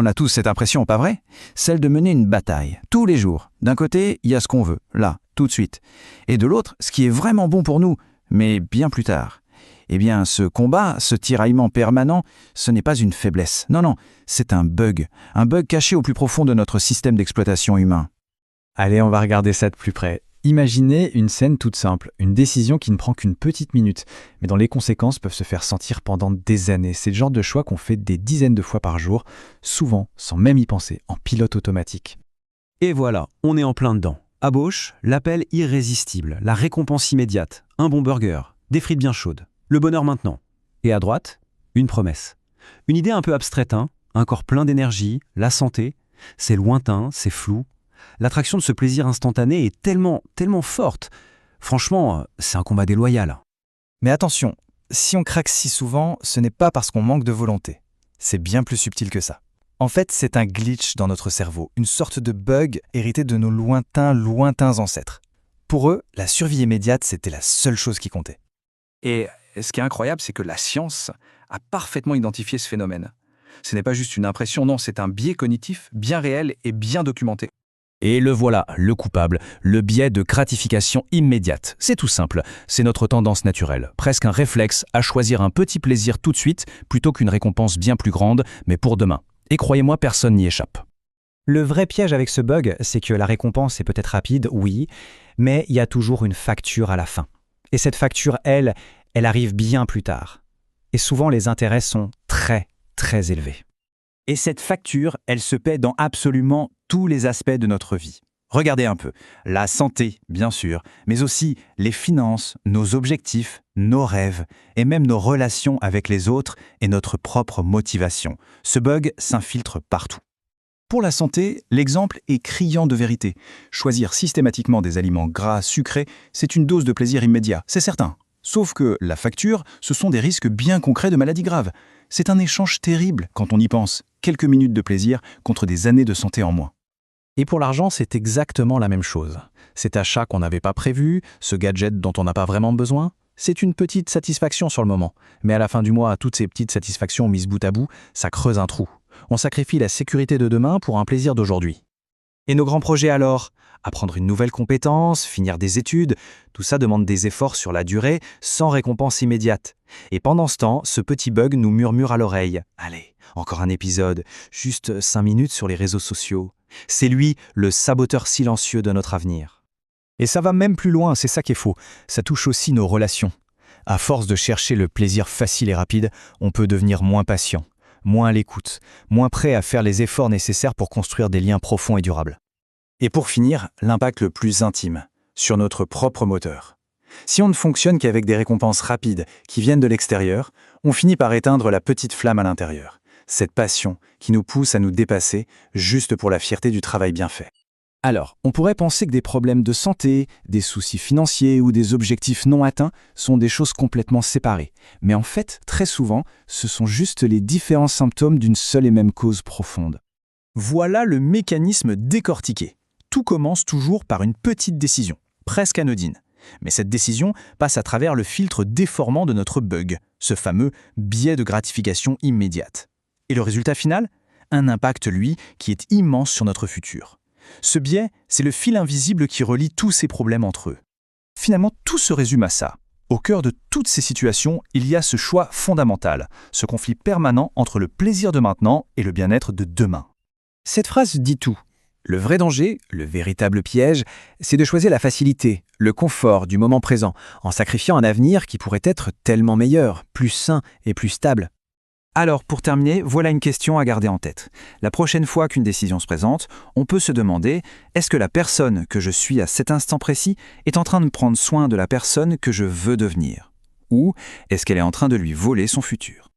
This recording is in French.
On a tous cette impression, pas vrai? Celle de mener une bataille, tous les jours. D'un côté, il y a ce qu'on veut, là, tout de suite. Et de l'autre, ce qui est vraiment bon pour nous, mais bien plus tard. Eh bien, ce combat, ce tiraillement permanent, ce n'est pas une faiblesse. Non, non, c'est un bug caché au plus profond de notre système d'exploitation humain. Allez, on va regarder ça de plus près. Imaginez une scène toute simple, une décision qui ne prend qu'une petite minute, mais dont les conséquences peuvent se faire sentir pendant des années. C'est le genre de choix qu'on fait des dizaines de fois par jour, souvent sans même y penser, en pilote automatique. Et voilà, on est en plein dedans. À gauche, l'appel irrésistible, la récompense immédiate, un bon burger, des frites bien chaudes, le bonheur maintenant. Et à droite, une promesse. Une idée un peu abstraite, un corps plein d'énergie, la santé, c'est lointain, c'est flou. L'attraction de ce plaisir instantané est tellement forte. Franchement, c'est un combat déloyal. Mais attention, si on craque si souvent, ce n'est pas parce qu'on manque de volonté. C'est bien plus subtil que ça. En fait, c'est un glitch dans notre cerveau, une sorte de bug hérité de nos lointains ancêtres. Pour eux, la survie immédiate, c'était la seule chose qui comptait. Et ce qui est incroyable, c'est que la science a parfaitement identifié ce phénomène. Ce n'est pas juste une impression, non, c'est un biais cognitif bien réel et bien documenté. Et le voilà, le coupable, le biais de gratification immédiate. C'est tout simple, c'est notre tendance naturelle, presque un réflexe à choisir un petit plaisir tout de suite plutôt qu'une récompense bien plus grande, mais pour demain. Et croyez-moi, personne n'y échappe. Le vrai piège avec ce bug, c'est que la récompense est peut-être rapide, oui, mais il y a toujours une facture à la fin. Et cette facture, elle arrive bien plus tard. Et souvent, les intérêts sont très élevés. Et cette facture, elle se paie dans absolument tous les aspects de notre vie. Regardez un peu, la santé, bien sûr, mais aussi les finances, nos objectifs, nos rêves, et même nos relations avec les autres et notre propre motivation. Ce bug s'infiltre partout. Pour la santé, l'exemple est criant de vérité. Choisir systématiquement des aliments gras, sucrés, c'est une dose de plaisir immédiat, c'est certain. Sauf que la facture, ce sont des risques bien concrets de maladies graves. C'est un échange terrible quand on y pense. Quelques minutes de plaisir contre des années de santé en moins. Et pour l'argent, c'est exactement la même chose. Cet achat qu'on n'avait pas prévu, ce gadget dont on n'a pas vraiment besoin, c'est une petite satisfaction sur le moment. Mais à la fin du mois, toutes ces petites satisfactions mises bout à bout, ça creuse un trou. On sacrifie la sécurité de demain pour un plaisir d'aujourd'hui. Et nos grands projets alors? Apprendre une nouvelle compétence, finir des études, tout ça demande des efforts sur la durée, sans récompense immédiate. Et pendant ce temps, ce petit bug nous murmure à l'oreille. Allez, encore un épisode, juste 5 minutes sur les réseaux sociaux. C'est lui, le saboteur silencieux de notre avenir. Et ça va même plus loin, c'est ça qui est faux. Ça touche aussi nos relations. À force de chercher le plaisir facile et rapide, on peut devenir moins patient, moins à l'écoute, moins prêt à faire les efforts nécessaires pour construire des liens profonds et durables. Et pour finir, l'impact le plus intime, sur notre propre moteur. Si on ne fonctionne qu'avec des récompenses rapides qui viennent de l'extérieur, on finit par éteindre la petite flamme à l'intérieur. Cette passion qui nous pousse à nous dépasser juste pour la fierté du travail bien fait. Alors, on pourrait penser que des problèmes de santé, des soucis financiers ou des objectifs non atteints sont des choses complètement séparées. Mais en fait, très souvent, ce sont juste les différents symptômes d'une seule et même cause profonde. Voilà le mécanisme décortiqué. Tout commence toujours par une petite décision, presque anodine. Mais cette décision passe à travers le filtre déformant de notre bug, ce fameux biais de gratification immédiate. Et le résultat final? Un impact, lui, qui est immense sur notre futur. Ce biais, c'est le fil invisible qui relie tous ces problèmes entre eux. Finalement, tout se résume à ça. Au cœur de toutes ces situations, il y a ce choix fondamental, ce conflit permanent entre le plaisir de maintenant et le bien-être de demain. Cette phrase dit tout. Le vrai danger, le véritable piège, c'est de choisir la facilité, le confort du moment présent, en sacrifiant un avenir qui pourrait être tellement meilleur, plus sain et plus stable. Alors, pour terminer, voilà une question à garder en tête. La prochaine fois qu'une décision se présente, on peut se demander, est-ce que la personne que je suis à cet instant précis est en train de prendre soin de la personne que je veux devenir? Ou est-ce qu'elle est en train de lui voler son futur?